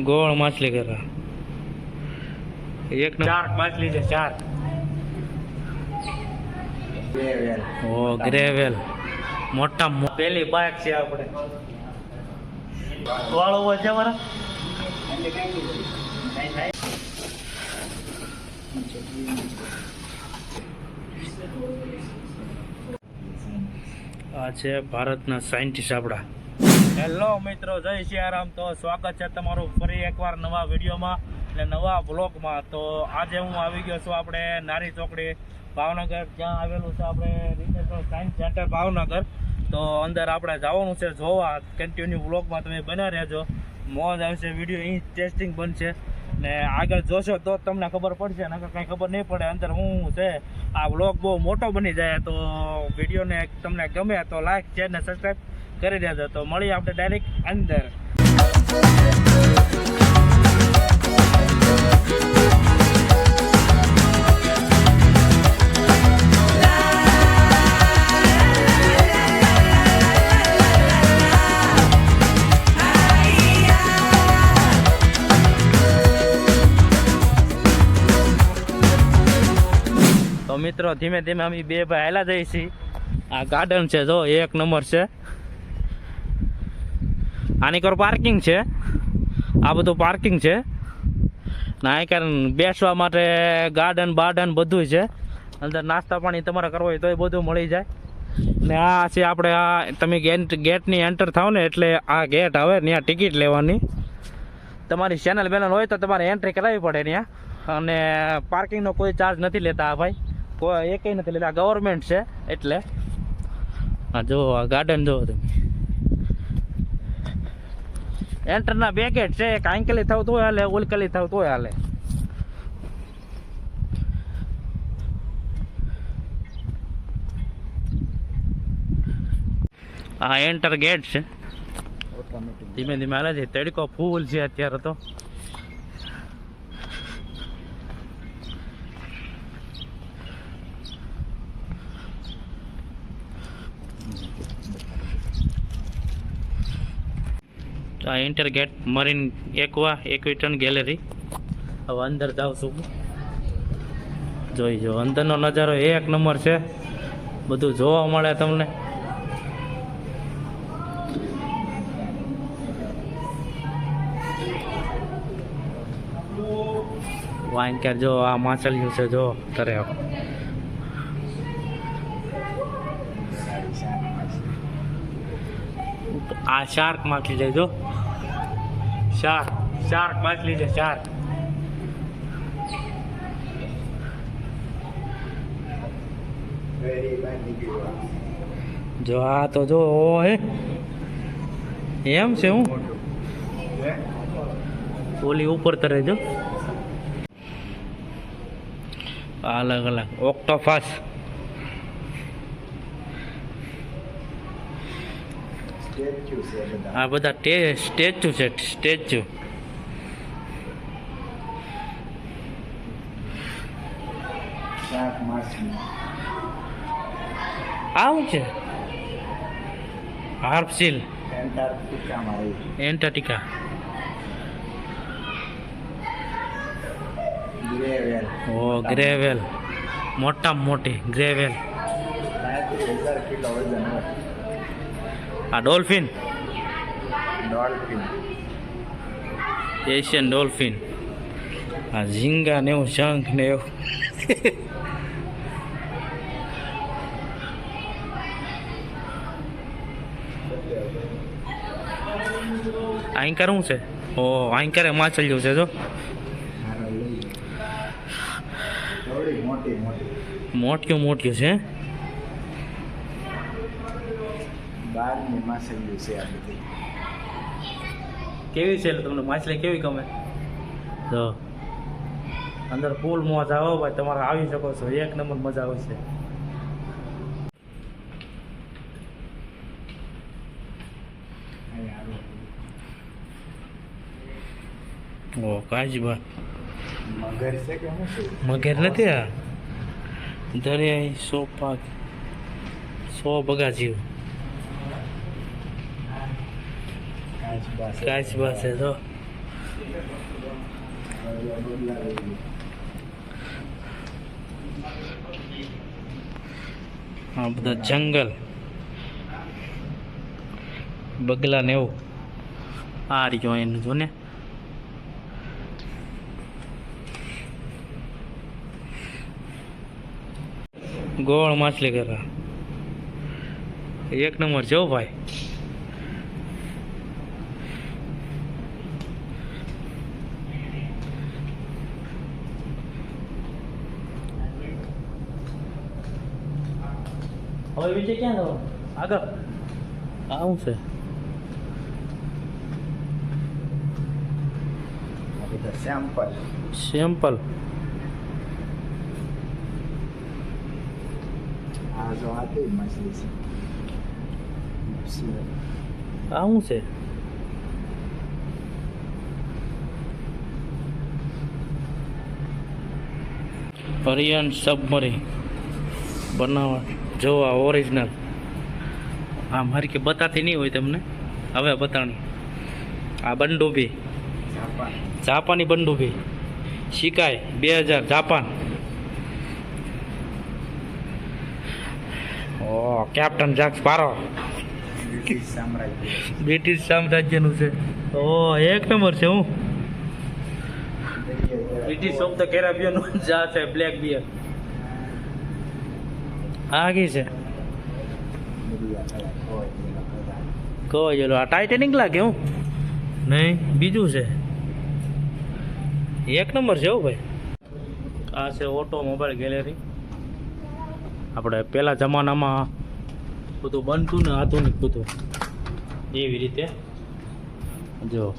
ગોળ માછલી કરા એક ચાર માછલી છે ચાર ઓ ગ્રેવેલ મોટા પેલી બાઇક છે આપણે વાળો છે મારા આ છે ભારતના સાયન્ટિસ્ટ આપણા. હેલો મિત્રો, જય સિયારામ. તો સ્વાગત છે તમારું ફરી એકવાર નવા વિડીયોમાં અને નવા બ્લોગમાં. તો આજે હું આવી ગયો છું આપણે નારી ચોકડી ભાવનગર, જ્યાં આવેલું છે આપણે રિસર્ચ સાયન્સ સેન્ટર ભાવનગર. તો અંદર આપણે જવાનું છે જોવા. કન્ટિન્યુ બ્લોગમાં તમે બના રહેજો, મોજ આવશે. વિડીયો અહીં ટેસ્ટિંગ બનશે ને આગળ જોશો તો તમને ખબર પડશે, નકર કાંઈ ખબર નહીં પડે અંદર હું છે. આ વ્લોગ બહુ મોટો બની જાય તો વિડીયોને તમને ગમે તો લાઈક શેર ને સબસ્ક્રાઈબ કરી દેજો. તો મળીએ આપણે ડાયરેક્ટ અંદર. મિત્રો ધીમે ધીમે અમે બે ભાઈ હાલા જઈએ છીએ. આ ગાર્ડન છે જો, એક નંબર છે. આની કર પાર્કિંગ છે, આ બધું પાર્કિંગ છે ને આ કારણ બેસવા માટે ગાર્ડન બાર્ડન બધું છે. અંદર નાસ્તા પાણી તમારે કરવો હોય તો એ બધું મળી જાય. ને આ છે આપણે આ તમે ગેટની એન્ટર થાવ ને એટલે આ ગેટ આવે, ત્યાં ટિકિટ લેવાની. તમારી ચેનલ બેનલ હોય તો તમારે એન્ટ્રી કરાવવી પડે ત્યાં. અને પાર્કિંગનો કોઈ ચાર્જ નથી લેતા આ ભાઈ, કોઈ એક નથી લેતા. ગવર્મેન્ટ છે એટલે. હા જો આ ગાર્ડન જો તમે. એન્ટરના બે ગેટ છે, એક આંકલી થાવ તોય હાલે, ઉલકલી થાવ તોય હાલે. આ એન્ટર ગેટ છે. ધીમે ધીમે હાલે છે. તડકો ફૂલ છે અત્યારે તો. આ એન્ટર ગેટ મરીન એક્વિટન ગેલેરી. હવે અંદર જાઉં છું, જોઈ જો અંદરનો નજારો એક નંબર છે. બધું જોવા મળે તમને. વાઇન કેર જો, આ માછલીઓ છે જો તરે. આ શાર્ક માછલી છે જો, શાર્ક માછલી છે શાર્ક. જો આ તો જો હે એમ છે. હું ઓલી ઉપર તરે જો. અલગ અલગ ઓક્ટોપસ. આ બધા સ્ટેચ્યુ છે, સ્ટેચ્યુ. આવું છે હાર્પસીલ એન્ટાર્કટિકા. ઓ ગ્રેવેલ, મોટામાં મોટી ગ્રેવેલ. આ ડોલ્ફિન, એશિયન ડોલ્ફિન. આ ઝીંગા ને એવું, શંખ ને એવું. આંકર શું છે? ઓ આંકરે માછલીઓ છે જો. મોટિયું મોટિયું છે. કેવી છે તમને માછલી કેવી ગમે? તો અંદર ફૂલ મોજ આવો ભાઈ, તમારે આવી શકો છો. એક નંબર મજા આવશે. ઓ કાચબા મગર છે કે મગર નથી. આ દરિયાઈ સોપા, સો બગા જીવ. કાચબા છે જો. આ બધા જંગલ બગલા ને એવું આ રહ્યો એનું જો ને ગોળ માછલી કરા એક નંબર જો ભાઈ હવે બીજે ક્યાં જવાનું આગળ આવું છે સેમ્પલ આવું છે પરિયન સબમરીન બનાવવા જોવા ઓરિજિનલ આ મારી કે બતાતી નહીં હોય તમને હવે બતાણી આ બંડુબી જાપાની બંડુબી શિકાય 2000 જાપાન ઓ કેપ્ટન જાક્સ પારો બ્રિટિશ સામ્રાજ્યનું છે ઓ એક નંબર છે હું બ્રિટિશ ઓફ ધ કેરેબિયન જા છે બ્લેક બિયર આગે છે કોઈ ચલો આ ટાઇટેનિક લાગે હું નહીં બીજું છે એક નંબર છે હો ભાઈ આ છે ઓટોમોબાઈલ ગેલેરી આપણે પહેલા જમાનામાં બધું બનતું ને આધુનિક બધું એવી રીતે જો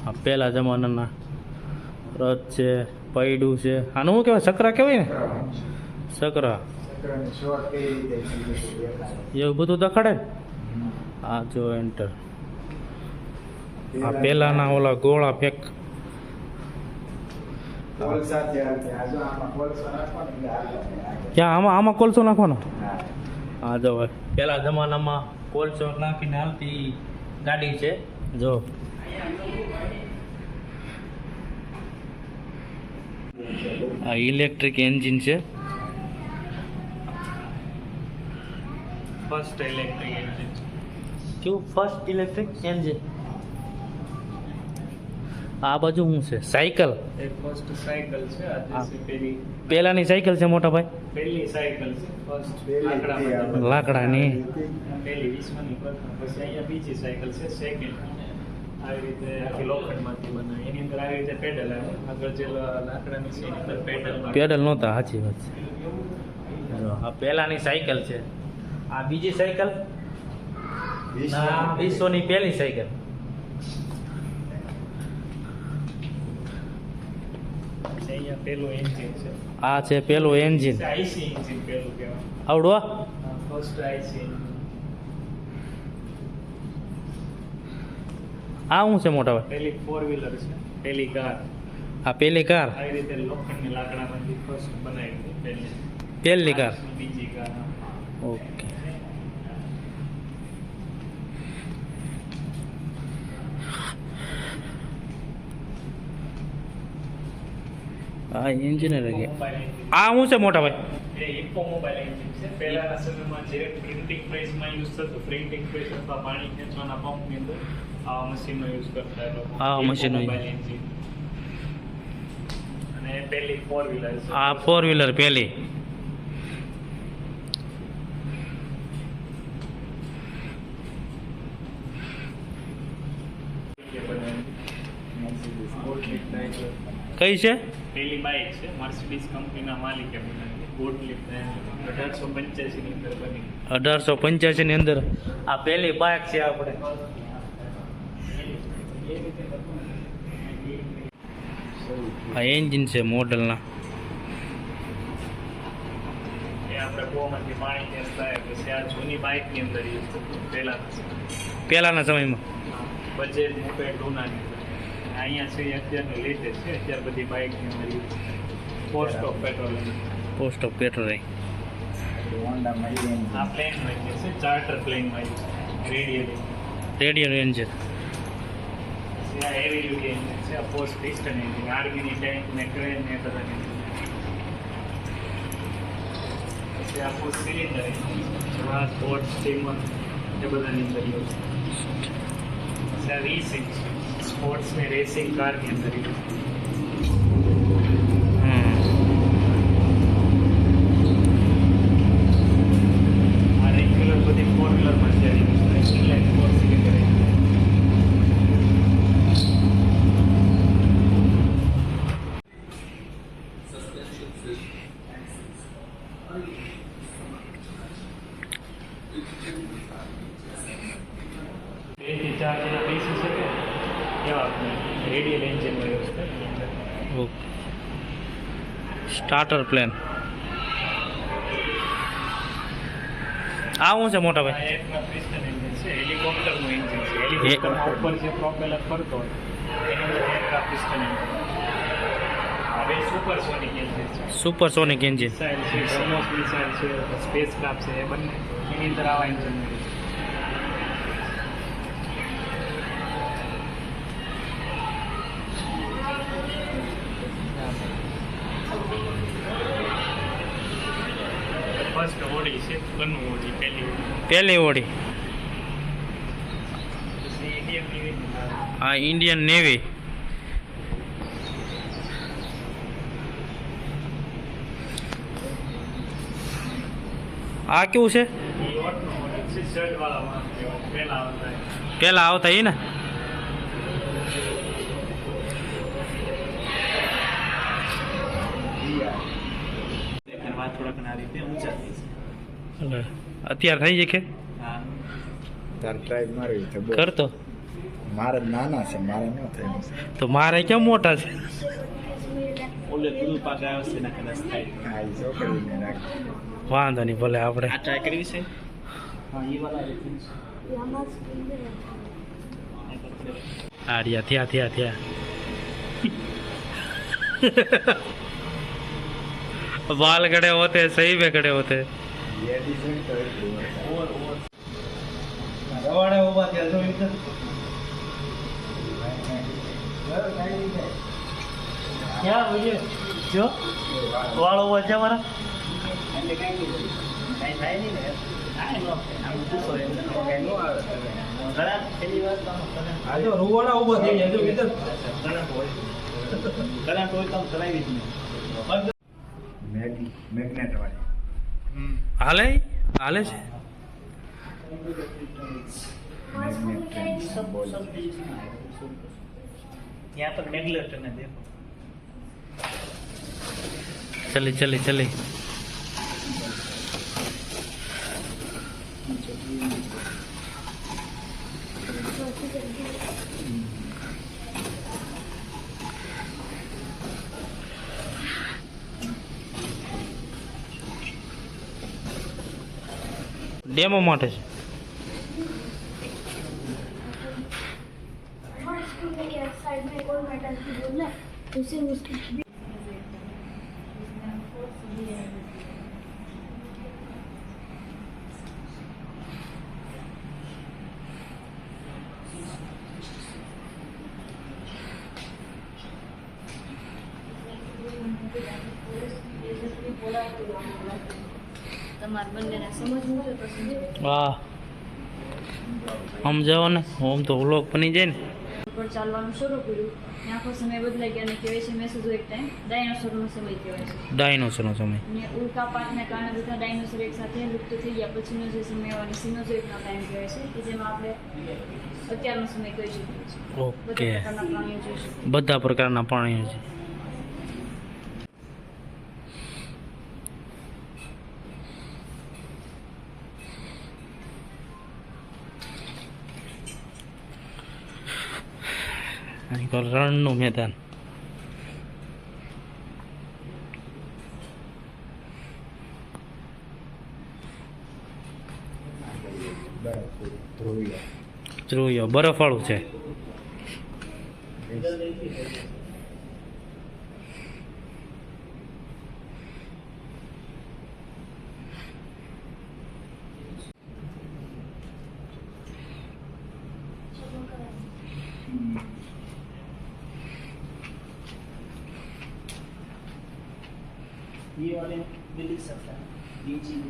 આ પહેલા જમાનાના રથ છે પૈડું છે આનું શું કહેવાય સકરા કહેવાય ને સકરા એવું બધું દેખાડે ને આ જો એન્ટર આ પહેલાના ઓલા ગોળા ફેક ક્યાં આમાં કોલસો નાખવાનો હા જો પહેલા જમાનામાં કોલસો નાખીને આવતી ગાડી છે જો આ ઇલેક્ટ્રિક એન્જિન છે ફર્સ્ટ ઇલેક્ટ્રિક એન્જિન શું ફર્સ્ટ ઇલેક્ટ્રિક એન્જિન આ બાજુ શું છે સાયકલ એક ફર્સ્ટ સાયકલ છે આ જે પેલી પહેલાની સાયકલ છે મોટા ભાઈ પહેલી સાયકલ છે ફર્સ્ટ લાકડાની પહેલી વિશ્વની પ્રથમ પછી અહીંયા બીજી સાયકલ છે સેકન્ડ આવી રીતે આખી લોખંડમાંથી બનાવી એની અંદર આવી રીતે પેડલ આવે આગળ જે લાકડાની છે એની અંદર પેડલ નહોતા સાચી વાત છે જો આ પહેલાની સાયકલ છે આ બીજી સાયકલ વિશ્વની પહેલી સાયકલ અહીંયા પેલું એન્જિન છે આ છે પેલું એન્જિન આઈસી એન્જિન પેલું કહેવાય આવડો ફર્સ્ટ આઈસી આ શું છે મોટા ભાઈ પેલી 4 વ્હીલર છે પેલી કાર આ પેલી કાર આવી રીતે લોખંડની લાકડામાંથી ફર્સ્ટ બનાવી પહેલી પહેલી કાર બીજી કાર ઓકે આ એન્જિનિયર કે આ શું છે મોટા ભાઈ એ ઇકો મોબાઈલ એન્જિન છે પહેલાના સમયમાં જે પ્રિન્ટિંગ પ્રેસમાં યુઝ થતું પ્રિન્ટિંગ પ્રેસ અથવા પાણી ખેંચવાના પંપની અંદર આ મશીનનો યુઝ કરતા એ લોકો આ મશીનનો મોબાઈલ એન્જિન અને પહેલી 4 વ્હીલર છે આ 4 વ્હીલર પહેલી કઈ છે પહેલી બાઇક છે મર્સિડીઝ કંપનીના માલિકે બનાવી ગોટલીફ 1885 ની અંદર બની 1885 ની અંદર આ પહેલી બાઇક છે આપણે આ એન્જિન છે મોડલના એ આપણે કૂવામાંથી પાણી ખેંચતા હોય પછી આ જૂની બાઇકની અંદર યુઝ થતું પહેલાના સમયમાં બજેટ મોપેડ લૂનાની અહીંયા છે એ અત્યારનું લેટેસ્ટ છે અત્યારે બધી બાઇકની અંદર use post of petrol post of petrol આ પ્લેનમાં છે ચાર્ટર પ્લેનમાં રેડિયલ રેડિયલ એન્જિન પછી આ હેવી ડ્યુટી એન્જિન છે, આ પોસ્ટ પિસ્ટન એન્જિન, આર્મીની ટેન્ક ને ક્રેન ને બધા પછી આ પોસ્ટ સિલિન્ડર એન્જિન, આ બોટ સ્ટીમર એ બધાની અંદર યુઝ પછી આ V6 સ્પોર્ટ્સ ને રેસિંગ કારની અંદર યુઝ આ રેગ્યુલર બધી 4 વ્હીલરમાં છે ઇનલાઇન 4 સિલિન્ડર એન્જિન 2 થી 4 જણા બેસી શકે એવા રેડિયલ એન્જિનનો યુઝ કરે. સ્ટાર્ટર પ્લેન આ શું છે મોટા આ ભાઈ? એરક્રાફ્ટ પિસ્ટન એન્જિન છે, હેલિકોપ્ટરનું એન્જિન છે. હેલિકોપ્ટરમાં ઉપર જે પ્રોપેલર ફરતો હોય એની અંદર એરક્રાફ્ટ પિસ્ટન એન્જિન. હવે સુપરસોનિક એન્જિન છે, સુપરસોનિક એન્જિન. મિસાઇલ છે, બ્રહ્મોસ મિસાઇલ છે, સ્પેસ ક્રાફ્ટ છે, એ બંને એની અંદર આવા એન્જિન છે. ફર્સ્ટ હોડી છે, ગનનું હોડી પહેલી ઓડી પછી ઇન્ડિયન નેવી. આ ઇન્ડિયન નેવી. આ કેવું છે? એ ઓટનો હોડી છે, શર્ટવાળા વાહન કહેવાય, પહેલા આવતા એ. પેલા આવતા એ ને? થોડાક આ રીતે ઊંચા થઈ છે. અત્યારે થઈ જાય કે હા, તાર ટ્રાય મારવી તો બોલ. કરતો મારે નાના છે, મારે ન થયું છે. તો મારે કેમ મોટા છે? ઓલે દૂધ પાક આવે છે ના કદાચ થાય. આ ઈ છોકરીને રાખ. વાંધો નહીં, ભલે આપણે આ ટ્રાય કરવી છે. હા, ઈ વાળા રીતે આડિયા થયા बाल खड़े होते सही में खड़े होते. લેડીઝ હોય તો એટલું હોય. ઓવર રવાડે ઉભા થયા જો ઇધર. ક્યાં ભઈએ જો વાળ ઉભા છે મારા. એટલે કઈ થાય નહીં ને. આ નો આમ પૂછો એમ કઈ નો આવે. ઘણા પેલી વાત તો આ જો રૂવાડા ઉભા થઈ ગયા જો ઇધર. ઘણા હોય તો ચલાવી જ નહીં. મેગ્નેટ વાળી. હાલે હાલે છે. મેગ્નેટ ટ્રેન બોલ. यहाँ पर मैगलेट ने देखो. चली डेमो માટે છે. साइड में एक और मेटल की बोल है उसे उसकी તમારે બંનેને સમજવું છે તો સમજો. હા સમજાવો ને, આમ તો વ્લોગ બની જાય ને. પર ચાલવાનું શરૂ કર્યું ને આખો સમય બદલાઈ ગયો અને કહેવાય છે મેં સીધો એક ટાઈમ ડાયનોસોરનો સમય કહેવાય છે. ડાયનોસરનો સમય. ને ઉલ્કા પાકને કારણે બધા ડાયનોસોર એક સાથે લુપ્ત થઈ ગયા પછીનો જે સમય અને સિનોઝોઇકનો ટાઈમ કહેવાય છે કે જેમાં આપણે અત્યારનો સમય કહી શકીએ છીએ. ઓકે, બધા પ્રકારના પ્રાણીઓ જોઈ શકીએ. બધા પ્રકારના પ્રાણીઓ છે. અહીં તો રણનું મેદાન. ધ્રુવીય. ધ્રુવીય બરફવાળું છે. ये वाले दिल्ली सकता है ये चीज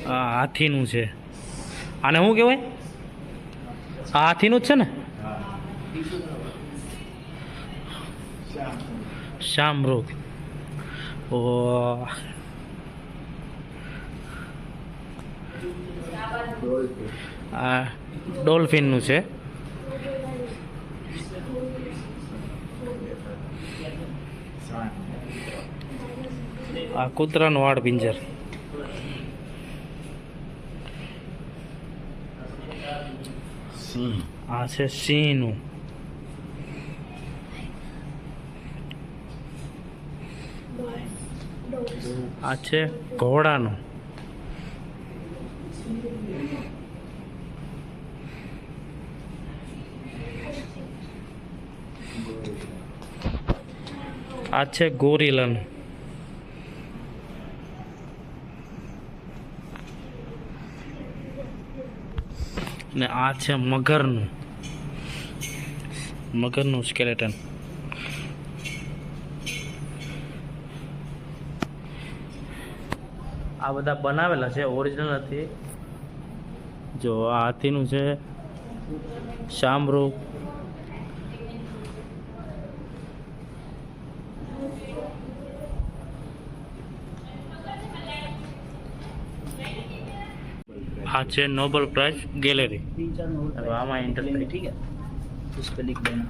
આ હાથીનું છે. આને શું કહેવાય? આ હાથીનું જ છે ને? શામરૂખ. ઓ આ ડોલ્ફિનનું છે. આ કૂતરાનું વાળ પિંજર. સિંહ. આ છે સિંહનું. આ છે ઘોડાનું. આ છે ગોરીલાનું. ને આ છે મગરનું સ્કેલેટન. આ બધા બનાવેલા છે, ઓરિજિનલ નથી. જો આ હાથીનું છે, શામરૂખ. આ છે નોબેલ પ્રાઇઝ ગેલેરી. 3-4 नोट अब आमा एंटर करें. ठीक है उस पर लिख देना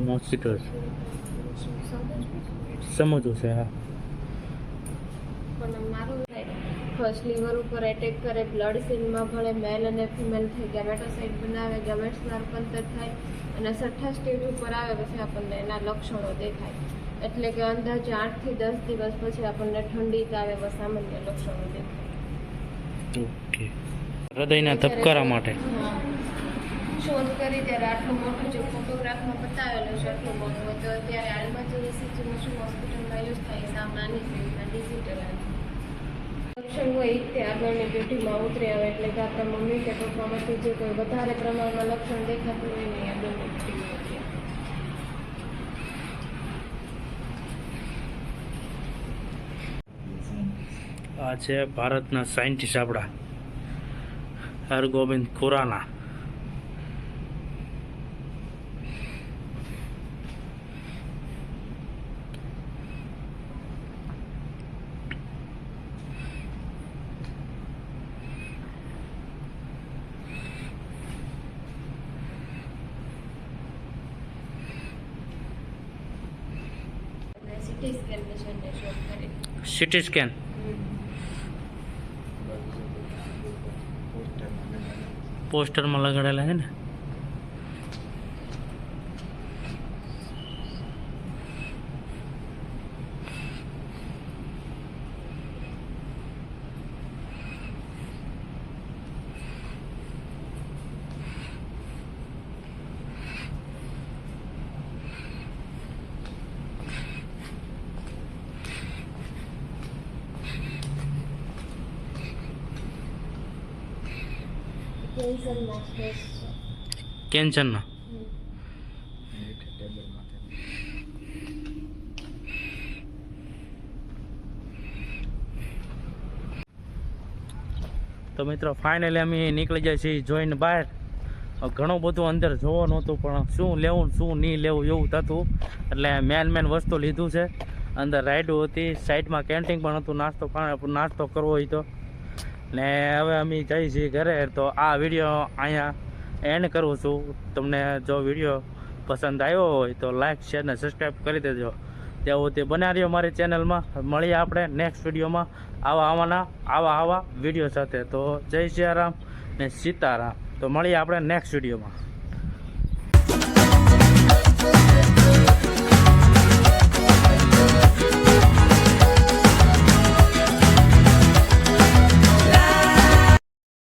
મોસ્કિટોસ સમજવું છે. હા, પણ મારું ફર્સ્ટ લીવર ઉપર એટેક કરે, બ્લડ સીનમાં ભળે, મેલ અને ફિમેલ થઈ ગેમેટોસાઇટ બનાવે, ગેમેટ્સના રૂપાંતર થાય અને 6ઠ્ઠા સ્ટેજ ઉપર આવે પછી આપણને એના લક્ષણો દેખાય. એટલે કે અંદાજે 8 થી 10 દિવસ પછી આપણને ઠંડી તાવ એવા સામાન્ય લક્ષણો દેખાય. ઓકે. હૃદયના ધબકારા માટે. હા. શોધ કરી ત્યારે આટલું મોટું જે ફોટોગ્રાફમાં બતાવેલું છે આટલું મોટું હોય તો ત્યારે હાલમાં જે ECGનું શું હોસ્પિટલમાં યુઝ થાય સાવ નાની સ્ક્રીનમાં ડિજિટલ લક્ષણ હોય એ તે આગળની પેઢીમાં ઉતરી આવે. એટલે કે આપણા મમ્મી કે પપ્પામાંથી જે કોઈ વધારે પ્રમાણમાં લક્ષણ દેખાતું હોય ને એ આગળની પેઢીમાં ઉતરી આવે. આ છે ભારતના સાયન્ટિસ્ટ આપણા હરગોબિંદ ખુરાના. સિટી સ્કેન મશીનને શોધ કરી. City scan. પોસ્ટરમાં લગાડેલા છે ને. કેન્સરના સ્ટેજ છે. કેન્સરના. તો મિત્રો ફાઇનલી અમે નીકળી જાય છીએ જોઈને બહાર. ઘણું બધું અંદર જોવા નહોતું પણ શું લેવું શું નહીં લેવું એવું થતું. એટલે મેન વસ્તુ લીધું છે. અંદર રાઈડો હતી, સાઈડમાં કેન્ટીન પણ હતું, નાસ્તો કરવો હોય તો. ને હવે અમે જઈએ છીએ ઘરે. તો આ વિડીયો અહીંયા એન્ડ કરું છું. તમને જો વિડીયો પસંદ આવ્યો હોય તો લાઈક શેર ને સબસ્ક્રાઈબ કરી દેજો. તેવું તે બન્યા રહ્યો મારી ચેનલમાં. મળીએ આપણે નેક્સ્ટ વિડીયોમાં આવા વિડીયો સાથે. તો જય સિયારામ ને સીતારામ. તો મળીએ આપણે નેક્સ્ટ વિડીયોમાં.